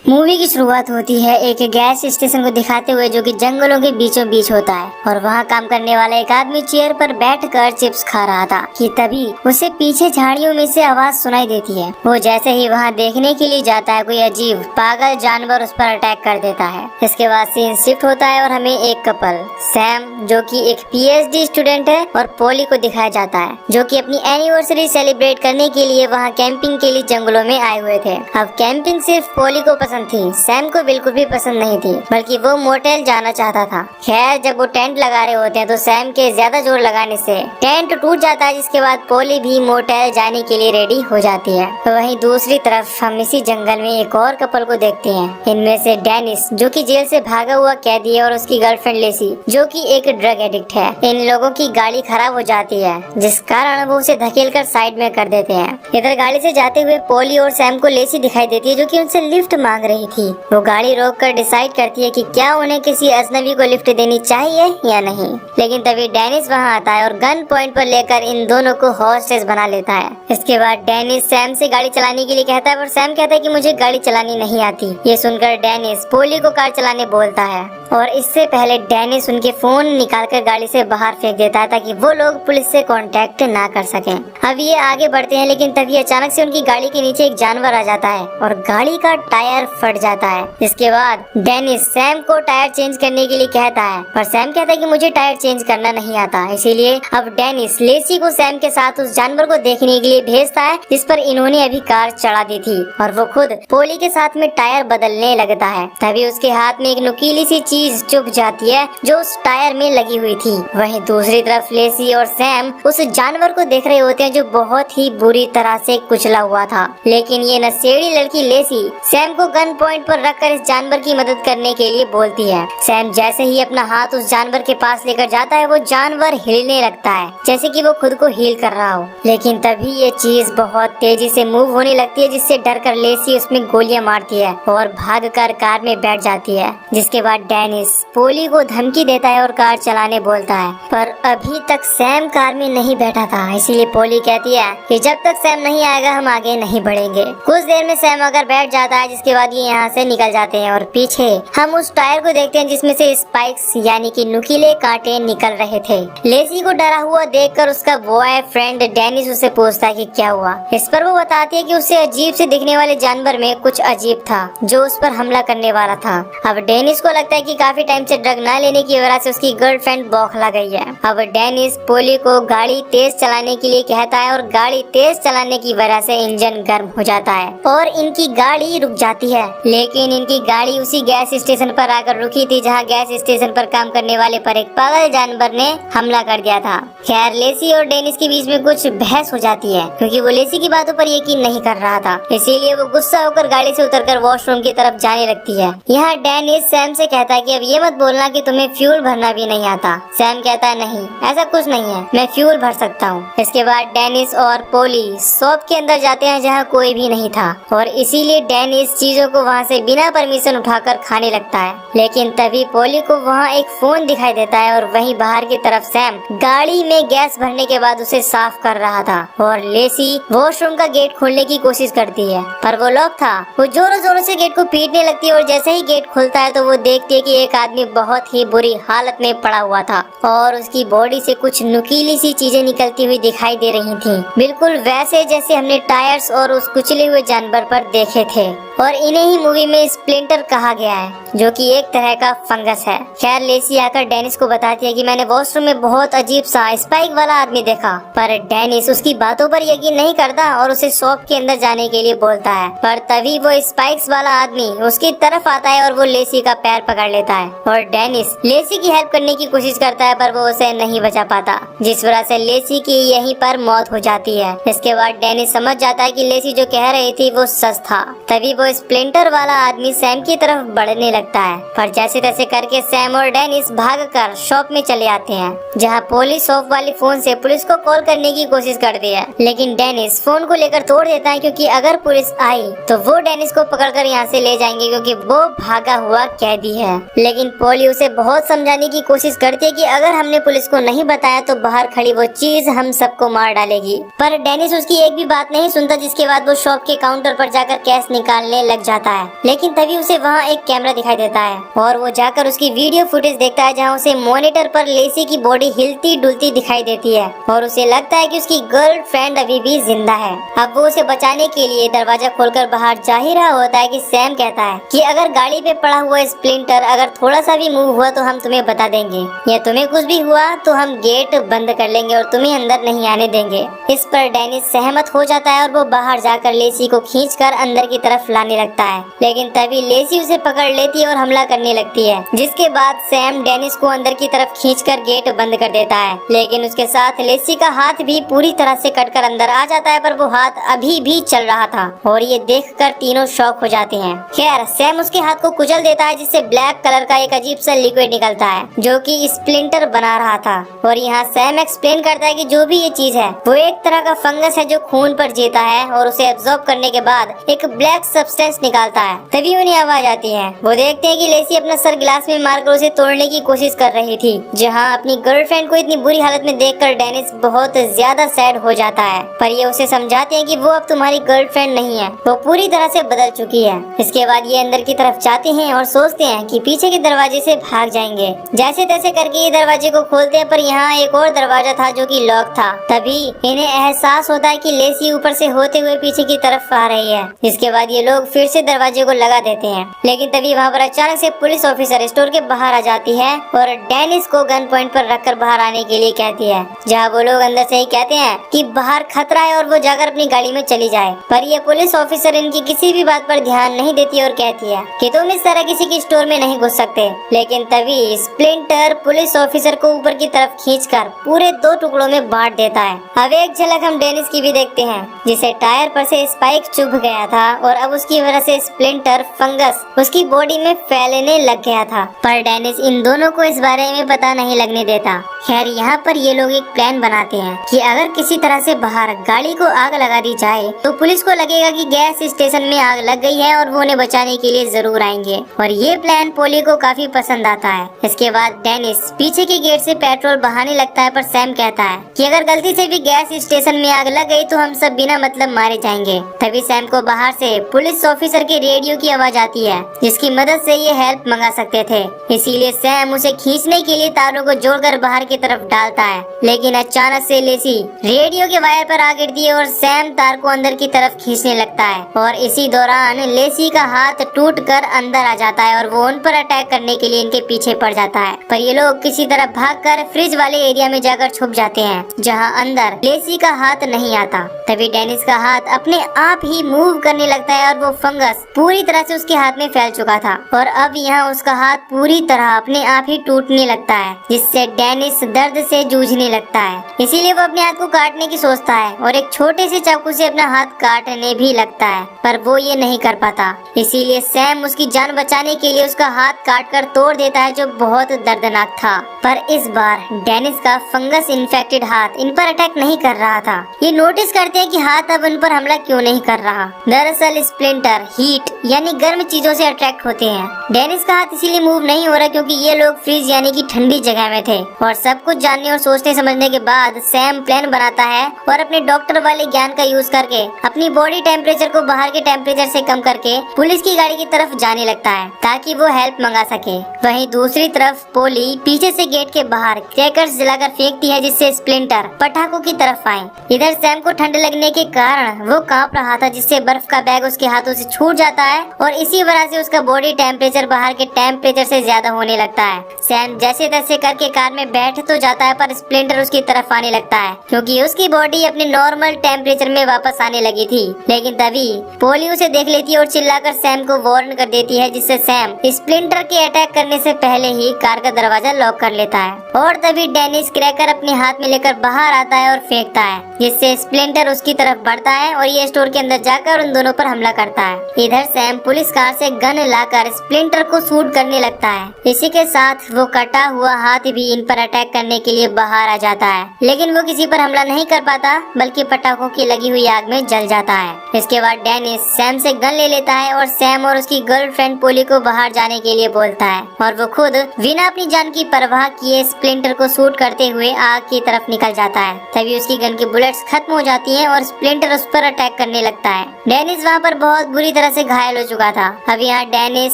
Movie की शुरुआत होती है एक गैस स्टेशन को दिखाते हुए जो कि जंगलों के बीचों बीच होता है और वहाँ काम करने वाला एक आदमी चेयर पर बैठकर चिप्स खा रहा था कि तभी उसे पीछे झाड़ियों में से आवाज सुनाई देती है। वो जैसे ही वहाँ देखने के लिए जाता है कोई अजीब पागल जानवर उस पर अटैक कर देता है। इसके बाद सीन शिफ्ट होता है और हमें एक कपल सैम जो कि एक पीएचडी स्टूडेंट है और पॉली को दिखाया जाता है जो कि अपनी एनिवर्सरी सेलिब्रेट करने के लिए वहाँ कैंपिंग के लिए जंगलों में आए हुए थे। अब कैंपिंग सिर्फ पॉली को पसंद थी, सैम को बिल्कुल भी पसंद नहीं थी, बल्कि वो मोटेल जाना चाहता था। खैर जब वो टेंट लगा रहे होते हैं तो सैम के ज्यादा जोर लगाने से टेंट टूट जाता है, जिसके बाद पॉली भी मोटेल जाने के लिए रेडी हो जाती है। तो वहीं दूसरी तरफ हम इसी जंगल में एक और कपल को देखते हैं। इनमें से डेनिस जो कि जेल से भागा हुआ कैदी है और उसकी गर्लफ्रेंड लेसी जो कि एक ड्रग एडिक्ट है। इन लोगों की गाड़ी खराब हो जाती है जिस कारण वो उसे धकेल कर साइड में कर देते हैं। इधर गाड़ी से जाते हुए पॉली और सैम को लेसी दिखाई देती है जो कि उनसे लिफ्ट मांग रही थी। वो गाड़ी रोककर डिसाइड करती है कि क्या उन्हें किसी अजनबी को लिफ्ट देनी चाहिए या नहीं, लेकिन तभी डेनिस वहाँ आता है और गन पॉइंट पर लेकर इन दोनों को हॉस्टेज बना लेता है। इसके बाद डेनिस सैम से गाड़ी चलाने के लिए कहता है पर सैम कहता है कि मुझे गाड़ी चलानी नहीं आती। ये सुनकर डेनिस पॉली को कार चलाने बोलता है और इससे पहले डेनिस उनके फोन निकालकर गाड़ी से बाहर फेंक देता है ताकि वो लोग पुलिस से कांटेक्ट ना कर सकें। अब ये आगे बढ़ते हैं लेकिन तभी अचानक से उनकी गाड़ी के नीचे एक जानवर आ जाता है और गाड़ी का टायर फट जाता है। इसके बाद डेनिस सैम को टायर चेंज करने के लिए कहता है पर सैम कहता है कि मुझे टायर चेंज करना नहीं आता। इसीलिए अब डेनिस लेसी को सैम के साथ उस जानवर को देखने के लिए भेजता है जिस पर इन्होंने अभी कार चढ़ा दी थी और वो खुद पॉली के साथ में टायर बदलने लगता है। तभी उसके हाथ में एक नुकीली सी चीज चुभ जाती है जो उस टायर में लगी हुई थी। वहीं दूसरी तरफ लेसी और सैम उस जानवर को देख रहे होते हैं जो बहुत ही बुरी तरह से कुचला हुआ था, लेकिन ये नशेड़ी लड़की लेसी सैम को गन पॉइंट पर रखकर इस जानवर की मदद करने के लिए बोलती है। सैम जैसे ही अपना हाथ उस जानवर के पास लेकर जाता है वो जानवर हिलने लगता है जैसे कि वो खुद को हील कर रहा हो, लेकिन तभी ये चीज बहुत तेजी से मूव होने लगती है जिससे डर कर लेसी उसमें गोलियां मारती है और भागकर कार में बैठ जाती है। जिसके बाद डेनिस पॉली को धमकी देता है और कार चलाने बोलता है पर अभी तक सैम कार में नहीं बैठा था, इसीलिए पॉली कहती है कि जब तक सैम नहीं आएगा हम आगे नहीं बढ़ेंगे। कुछ देर में सैम अगर बैठ जाता है जिसके बाद ये यहाँ से निकल जाते हैं और पीछे हम उस टायर को देखते हैं जिसमें से स्पाइक्स यानी कि नुकीले कांटे निकल रहे थे। लेसी को डरा हुआ देखकर उसका बॉयफ्रेंड डेनिस उससे पूछता है कि क्या हुआ। इस पर वो बताती है कि उसे अजीब से दिखने वाले जानवर में कुछ अजीब था जो उस पर हमला करने वाला था। अब डेनिस को लगता है कि काफी टाइम से ड्रग न लेने की वजह से उसकी गर्लफ्रेंड बौखला गई है। अब डेनिस पॉली को गाड़ी तेज चलाने के लिए कहता है और गाड़ी तेज चलाने की वजह से इंजन गर्म हो जाता है और इनकी गाड़ी रुक जाती है, लेकिन इनकी गाड़ी उसी गैस स्टेशन पर आकर रुकी थी जहां गैस स्टेशन पर काम करने वाले पर एक पागल जानवर ने हमला कर दिया था। खैर लेसी और डेनिस के बीच में कुछ बहस हो जाती है क्योंकि वो लेसी की बातों पर यकीन नहीं कर रहा था, इसीलिए वो गुस्सा होकर गाड़ी से उतरकर वॉशरूम की तरफ जाने लगती है। यहाँ डेनिस सैम से कहता है कि अब ये मत बोलना कि तुम्हें फ्यूल भरना भी नहीं आता। सैम कहता है नहीं ऐसा कुछ नहीं है, मैं फ्यूल भर सकता हूँ। इसके बाद डेनिस और पॉली शॉप के अंदर जाते हैं जहाँ कोई भी नहीं था और इसीलिए डेनिस चीजों को वहाँ से बिना परमिशन उठाकर खाने लगता है, लेकिन तभी पॉली को वहाँ एक फोन दिखाई देता है और वहीं बाहर की तरफ सैम गाड़ी में गैस भरने के बाद उसे साफ कर रहा था और लेसी वॉशरूम का गेट खोलने की कोशिश करती है पर वो लॉक था। वो जोरों जोरों से गेट को पीटने लगती है और जैसे ही गेट खुलता है तो वो देखती है कि एक आदमी बहुत ही बुरी हालत में पड़ा हुआ था और उसकी बॉडी से कुछ नुकीली सी चीजें निकलती हुई दिखाई दे रही थी, बिल्कुल वैसे जैसे हमने टायर्स और उस कुचले हुए जानवर पर देखे थे और इन्हें ही मूवी में स्प्लिंटर कहा गया है जो कि एक तरह का फंगस है। खैर लेसी आकर डेनिस को बताती है कि मैंने वॉशरूम में बहुत अजीब सा स्पाइक वाला आदमी देखा, पर डेनिस उसकी बातों पर यकीन नहीं करता और उसे शॉप के अंदर जाने के लिए बोलता है। पर तभी वो स्पाइक्स वाला आदमी उसकी तरफ आता है और वो लेसी का पैर पकड़ लेता है और डेनिस लेसी की हेल्प करने की कोशिश करता है पर वो उसे नहीं बचा पाता, जिस वजह से लेसी की यहीं पर मौत हो जाती है। इसके बाद डेनिस समझ जाता है कि लेसी जो कह रही थी वो सच था। तभी वो स्प्लिंटर वाला आदमी सैम की तरफ बढ़ने लगता है पर जैसे तैसे करके सैम और डेनिस भागकर शॉप में चले आते हैं जहां पुलिस शॉप वाली फोन से पुलिस को कॉल करने की कोशिश करती है, लेकिन डेनिस फोन को लेकर तोड़ देता है क्योंकि अगर पुलिस आई तो वो डेनिस को पकड़कर यहाँ से ले जाएंगे क्योंकि वो भागा हुआ कैदी है। लेकिन पॉली उसे बहुत समझाने की कोशिश करती है कि अगर हमने पुलिस को नहीं बताया तो बाहर खड़ी वो चीज हम सबको मार डालेगी, पर डेनिस उसकी एक भी बात नहीं सुनता, जिसके बाद वो शॉप के काउंटर पर जाकर कैश निकालने करने लग जाता है। लेकिन तभी उसे वहाँ एक कैमरा दिखाई देता है और वो जाकर उसकी वीडियो फुटेज देखता है, जहाँ उसे मॉनिटर पर लेसी की बॉडी हिलती डुलती दिखाई देती है और उसे लगता है कि उसकी गर्लफ्रेंड अभी भी जिंदा है। अब वो उसे बचाने के लिए दरवाजा खोलकर बाहर जा ही रहा होता है कि सैम कहता है कि अगर गाड़ी पे पड़ा हुआ स्प्लिंटर अगर थोड़ा सा भी मूव हुआ तो हम तुम्हें बता देंगे, या तुम्हें कुछ भी हुआ तो हम गेट बंद कर लेंगे और तुम्हें अंदर नहीं आने देंगे। इस पर डेनिस सहमत हो जाता है और वो बाहर जाकर लेसी को खींचकर अंदर की तरफ लाने लगता है। लेकिन तभी लेसी उसे पकड़ लेती है और हमला करने लगती है, जिसके बाद सैम डेनिस को अंदर की तरफ खींचकर गेट बंद कर देता है। लेकिन उसके साथ लेसी का हाथ भी पूरी तरह से कटकर अंदर आ जाता है, पर वो हाथ अभी भी चल रहा था और ये देखकर तीनों शॉक हो जाते हैं। खैर सैम उसके हाथ को कुचल देता है, जिससे ब्लैक कलर का एक अजीब सा लिक्विड निकलता है जो कि स्प्लिंटर बना रहा था। और यहाँ सैम एक्सप्लेन करता है कि जो भी ये चीज है वो एक तरह का फंगस है जो खून पर जीता है और उसे एब्जॉर्ब करने के बाद एक ब्लैक सब्सटेंस निकालता है। तभी उन्हें आवाज आती है। वो देखते हैं कि लेसी अपना सर गिलास में मारकर उसे तोड़ने की कोशिश कर रही थी। जहाँ अपनी गर्लफ्रेंड को इतनी बुरी हालत में देखकर डेनिस बहुत ज्यादा सैड हो जाता है, पर ये उसे समझाते हैं कि वो अब तुम्हारी गर्लफ्रेंड नहीं है, वो पूरी तरह से बदल चुकी है। इसके बाद ये अंदर की तरफ जाते हैं और सोचते हैं कि पीछे के दरवाजे से भाग जाएंगे। जैसे तैसे करके ये दरवाजे को खोलते हैं, पर यहाँ एक और दरवाजा था जो कि लॉक था। तभी इन्हें एहसास होता है कि लेसी ऊपर से होते हुए पीछे की तरफ आ रही है। इसके बाद ये लोग फिर से दरवाजे को लगा देते हैं। लेकिन तभी वहाँ पर अचानक से पुलिस ऑफिसर स्टोर के बाहर आ जाती है और डेनिस को गन पॉइंट पर रखकर बाहर आने के लिए कहती है। जहाँ वो लोग अंदर से ही कहते हैं कि बाहर खतरा है और वो जाकर अपनी गाड़ी में चली जाए, पर ये पुलिस ऑफिसर इनकी किसी भी बात पर ध्यान नहीं देती और कहती है कि तुम इस तरह किसी के स्टोर में नहीं घुस सकते। लेकिन तभी स्प्लिंटर पुलिस ऑफिसर को ऊपर की तरफ खींचकर पूरे 2 टुकड़ों में बांट देता है। अब एक झलक हम डेनिस की भी देखते हैं, जिसे टायर पर से स्पाइक चुभ गया था और अब उसकी वजह से स्प्लिंटर फंगस उसकी बॉडी में फैलने लग गया था। पर डेनिस इन दोनों को इस बारे में पता नहीं लगने देता। खैर यहाँ पर ये लोग एक प्लान बनाते हैं कि अगर किसी तरह से बाहर गाड़ी को आग लगा दी जाए तो पुलिस को लगेगा कि गैस स्टेशन में आग लग गई है और वो उन्हें बचाने के लिए जरूर आएंगे। और ये प्लान पोली को काफी पसंद आता है। इसके बाद डेनिस पीछे के गेट से पेट्रोल बहाने लगता है, पर सैम कहता है कि अगर गलती से भी गैस स्टेशन में आग लग गई तो हम सब बिना मतलब मारे जाएंगे। तभी सैम को बाहर से पुलिस ऑफिसर के रेडियो की आवाज आती है, जिसकी मदद से ये हेल्प मंगा सकते थे। इसीलिए सैम उसे खींचने के लिए तारों को जोड़कर बाहर की तरफ डालता है। लेकिन अचानक से लेसी रेडियो के वायर पर आ गिरती है और सैम तार को अंदर की तरफ खींचने लगता है। और इसी दौरान लेसी का हाथ टूटकर अंदर आ जाता है और वो उन पर अटैक करने के लिए इनके पीछे पड़ जाता है। पर ये लोग किसी तरह भागकर फ्रिज वाले एरिया में जाकर छुप जाते हैं, जहां अंदर लेसी का हाथ नहीं आता। तभी डेनिस का हाथ अपने आप ही मूव करने लगता है और वो फंगस पूरी तरह से उसके हाथ में फैल चुका था और अब यहाँ उसका हाथ पूरी तरह अपने आप ही टूटने लगता है, जिससे डेनिस दर्द से जूझने लगता है। इसीलिए वो अपने हाथ को काटने की सोचता है और एक छोटे से चाकू से अपना हाथ काटने भी लगता है, पर वो ये नहीं कर पाता। इसीलिए सैम उसकी जान बचाने के लिए उसका हाथ काटकर तोड़ देता है, जो बहुत दर्दनाक था। पर इस बार डेनिस का फंगस इन्फेक्टेड हाथ इन पर अटैक नहीं कर रहा था। ये नोटिस करते हैं कि हाथ अब उन पर हमला क्यों नहीं कर रहा। दरअसल स्प्लिंटर हीट यानी गर्म चीजों से अट्रैक्ट होते हैं। डेनिस का हाथ इसीलिए मूव नहीं हो रहा क्योंकि ये लोग फ्रिज यानी कि ठंडी जगह में थे। और सब कुछ जानने और सोचने समझने के बाद सैम प्लान बनाता है और अपने डॉक्टर वाले ज्ञान का यूज करके अपनी बॉडी टेम्परेचर को बाहर के टेम्परेचर से कम करके पुलिस की गाड़ी की तरफ जाने लगता है ताकि वो हेल्प मंगा सके। वहीं दूसरी तरफ पोली पीछे से गेट के बाहर क्रैकर्स जलाकर फेंकती है, जिससे स्प्लिंटर पटाखों की तरफ आए। इधर सैम को ठंड लगने के कारण वो कांप रहा था, जिससे बर्फ का बैग उसके हाथों से छूट जाता है और इसी वजह से उसका बॉडी टेम्परेचर बाहर के टेम्परेचर से ज्यादा होने लगता है। सैम जैसे तैसे करके कार में बैठ तो जाता है, पर स्प्लिंटर उसकी तरफ आने लगता है क्योंकि उसकी बॉडी अपने नॉर्मल टेम्परेचर में वापस आने लगी थी। लेकिन तभी पोली उसे देख लेती है और चिल्लाकर सैम को वार्न कर देती है, जिससे सैम स्प्लिंटर के अटैक करने से पहले ही कार का दरवाजा लॉक कर लेता है। और तभी डेनिस क्रैकर अपने हाथ में लेकर बाहर आता है और फेंकता है, जिससे स्प्लिंटर उसकी तरफ बढ़ता है और ये स्टोर के अंदर जाकर उन दोनों पर हमला करता है। इधर सैम पुलिस कार से गन लाकर स्प्लिंटर को शूट करने लगता है। इसी के साथ वो कटा हुआ हाथ भी इन पर अटैक करने के लिए बाहर आ जाता है, लेकिन वो किसी पर हमला नहीं कर पाता बल्कि पटाखों की लगी हुई आग में जल जाता है। इसके बाद डेनिस सैम से गन ले लेता है और सैम और उसकी गर्लफ्रेंड पोली को बाहर जाने के लिए बोलता है और वो खुद बिना अपनी जान की परवाह हक ये स्प्लिंटर को शूट करते हुए आग की तरफ निकल जाता है। तभी उसकी गन की बुलेट्स खत्म हो जाती हैं और स्प्लिंटर उस पर अटैक करने लगता है। डेनिस वहाँ पर बहुत बुरी तरह से घायल हो चुका था। अब यहाँ डेनिस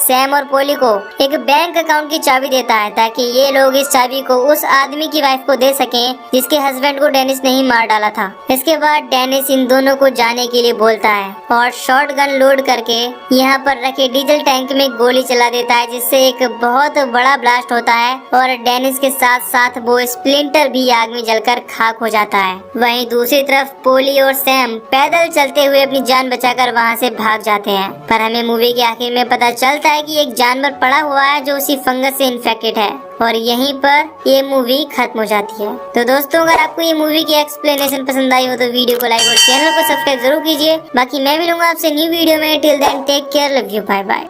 सैम और पोली को एक बैंक अकाउंट की चाबी देता है ताकि ये लोग इस चाबी को उस आदमी की वाइफ को दे सकें जिसके हस्बैंड को डेनिस ने ही मार डाला था। इसके बाद डेनिस इन दोनों को जाने के लिए बोलता है और शॉट गन लोड करके यहाँ पर रखे डीजल टैंक में गोली चला देता है, जिससे एक बहुत बड़ा ब्लास्ट होता है और डेनिस के साथ साथ वो स्प्लिंटर भी आग में जलकर खाक हो जाता है। वहीं दूसरी तरफ पोली और सैम पैदल चलते हुए अपनी जान बचाकर वहाँ से भाग जाते हैं। पर हमें मूवी के आखिर में पता चलता है कि एक जानवर पड़ा हुआ है जो उसी फंगस से इन्फेक्टेड है और यहीं पर ये मूवी खत्म हो जाती है। तो दोस्तों, अगर आपको ये मूवी की एक्सप्लेनेशन पसंद आई हो तो वीडियो को लाइक और चैनल को सब्सक्राइब जरूर कीजिए। बाकी मैं मिलूंगा आपसे न्यू वीडियो में। Till then take care, love you, bye bye.